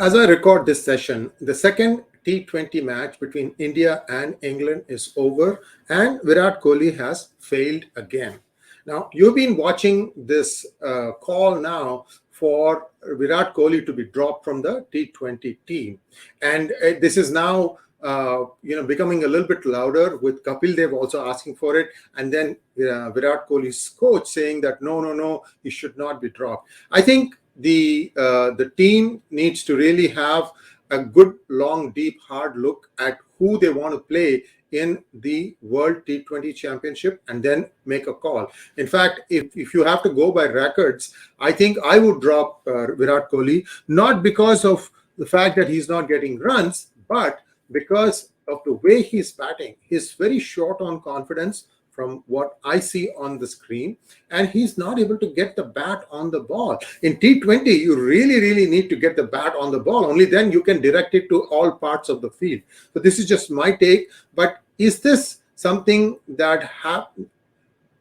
As I record this session, the second T20 match between India and England is over, and Virat Kohli has failed again. Now, you've been watching this call now for Virat Kohli to be dropped from the T20 team. And this is now becoming a little bit louder, with Kapil Dev also asking for it, and then Virat Kohli's coach saying that no, he should not be dropped. I think the team needs to really have a good, long, deep, hard look at who they want to play in the World T20 Championship and then make a call. In fact, if you have to go by records, I think I would drop Virat Kohli, not because of the fact that he's not getting runs, but because of the way he's batting. He's very short on confidence from what I see on the screen, and he's not able to get the bat on the ball. In T20, you really need to get the bat on the ball. Only then you can direct it to all parts of the field. So this is just my take. But is this something that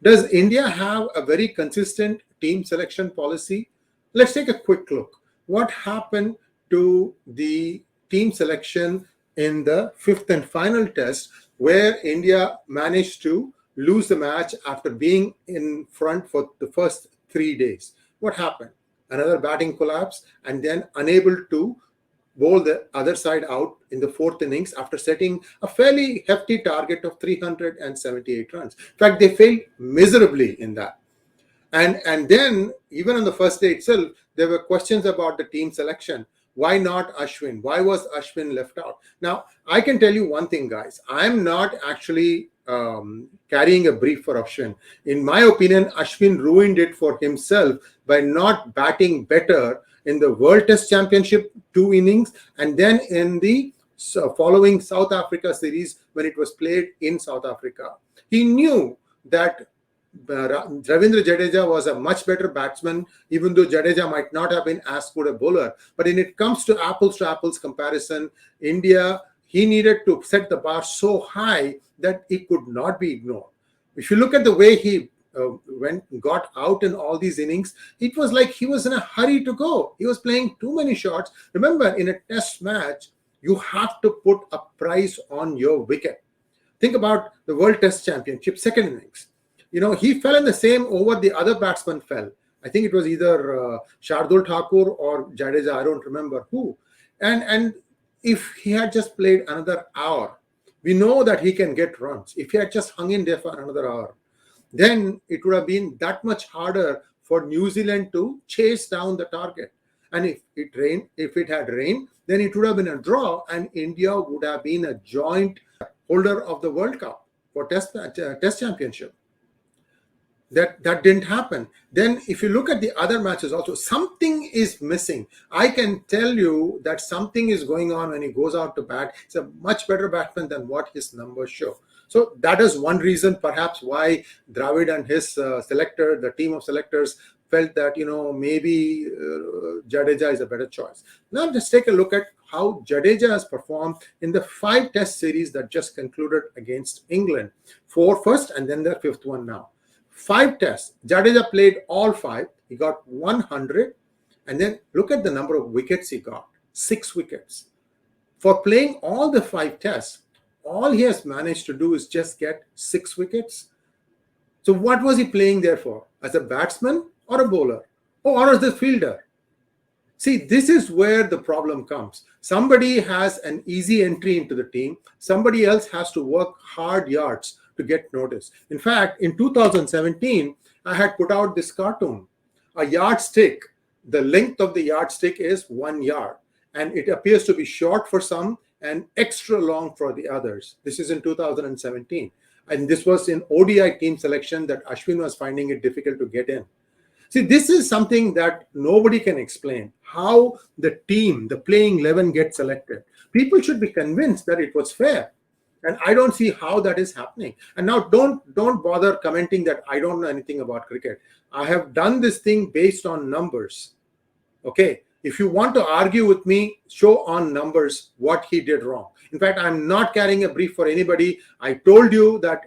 does India have a very consistent team selection policy? Let's take a quick look. What happened to the team selection in the fifth and final test, where India managed to lose the match after being in front for the first 3 days? What happened? Another batting collapse, and then unable to bowl the other side out in the fourth innings after setting a fairly hefty target of 378 runs. In fact, they failed miserably in that. And then, even on the first day itself, there were questions about the team selection. Why not Ashwin? Why was Ashwin left out? Now, I can tell you one thing, guys. I'm not actually carrying a brief for Ashwin. In my opinion, Ashwin ruined it for himself by not batting better in the World Test Championship 2 innings, and then in the following South Africa series when it was played in South Africa. He knew that Ravindra Jadeja was a much better batsman, even though Jadeja might not have been as good a bowler. But when it comes to apples comparison, India, he needed to set the bar so high that it could not be ignored. If you look at the way he got out in all these innings, it was like he was in a hurry to go. He was playing too many shots. Remember, in a test match, you have to put a price on your wicket. Think about the World Test Championship second innings. He fell in the same over the other batsman fell. I think it was either Shardul Thakur or Jadeja, I don't remember who. And if he had just played another hour, we know that he can get runs. If he had just hung in there for another hour, then it would have been that much harder for New Zealand to chase down the target. And if it had rained, then it would have been a draw, and India would have been a joint holder of the World Cup for Test Championship. That didn't happen. Then if you look at the other matches also, something is missing. I can tell you that something is going on when he goes out to bat. He's a much better batsman than what his numbers show. So that is one reason perhaps why Dravid and his selector, the team of selectors, felt that, maybe Jadeja is a better choice. Now just take a look at how Jadeja has performed in the 5 test series that just concluded against England. 4 first and then the 5th one now. 5 tests. Jadeja played all 5. He got 100. And then look at the number of wickets he got. 6 wickets. For playing all the 5 tests, all he has managed to do is just get 6 wickets. So what was he playing there for? As a batsman or a bowler? Or as a fielder? See, this is where the problem comes. Somebody has an easy entry into the team. Somebody else has to work hard yards to get noticed. In fact, in 2017, I had put out this cartoon, a yardstick. The length of the yardstick is 1 yard, and it appears to be short for some and extra long for the others. This is in 2017. And this was in ODI team selection that Ashwin was finding it difficult to get in. See, this is something that nobody can explain, how the team, the playing 11 gets selected. People should be convinced that it was fair. And I don't see how that is happening. And now don't bother commenting that I don't know anything about cricket. I have done this thing based on numbers. Okay. If you want to argue with me, show on numbers what he did wrong. In fact, I'm not carrying a brief for anybody. I told you that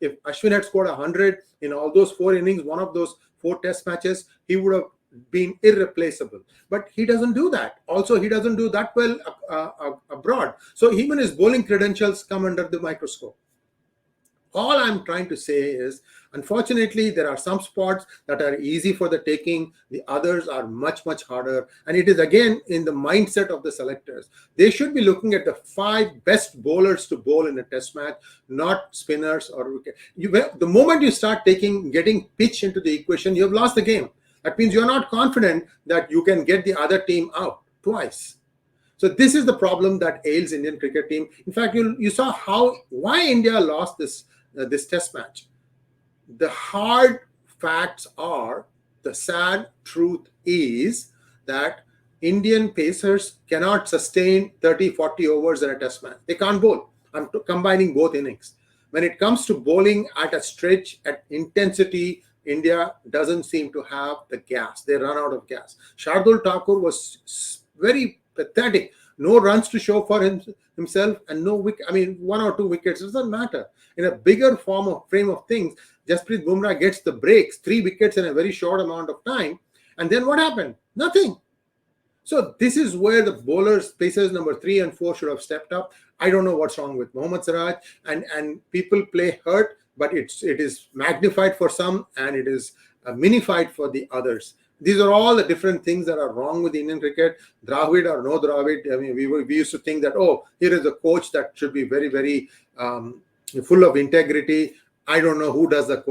if Ashwin had scored 100 in all those 4 innings, one of those 4 test matches, he would have been irreplaceable. But he doesn't do that. Also, he doesn't do that well abroad. So even his bowling credentials come under the microscope. All I'm trying to say is, unfortunately, there are some spots that are easy for the taking. The others are much, much harder. And it is again in the mindset of the selectors. They should be looking at the 5 best bowlers to bowl in a test match, not spinners or wicket. The moment you start getting pitch into the equation, you've lost the game. That means you're not confident that you can get the other team out twice. So this is the problem that ails Indian cricket team. In fact, you saw why India lost this test match. The hard facts are, the sad truth is that Indian pacers cannot sustain 30-40 overs in a test match. They can't bowl. I'm combining both innings. When it comes to bowling at a stretch, at intensity, India doesn't seem to have the gas. They run out of gas. Shardul Thakur was very pathetic. No runs to show for himself, and no wicket. I mean, 1 or 2 wickets, it doesn't matter. In a bigger frame of things, Jasprit Bumrah gets the breaks, 3 wickets in a very short amount of time. And then what happened? Nothing. So this is where the bowlers, pacers number 3 and 4 should have stepped up. I don't know what's wrong with Mohammad Siraj, and people play hurt, but it is magnified for some and it is minified for the others. These are all the different things that are wrong with Indian cricket, Dravid or no Dravid. I mean, we used to think that, oh, here is a coach that should be very, very full of integrity. I don't know who does the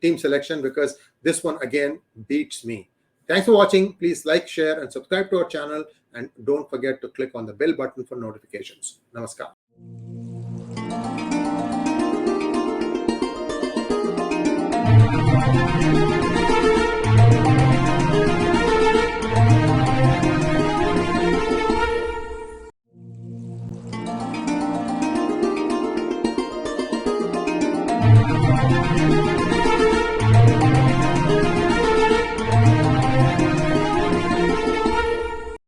team selection, because this one again beats me. Thanks for watching. Please like, share, and subscribe to our channel. And don't forget to click on the bell button for notifications. Namaskar. Thank you.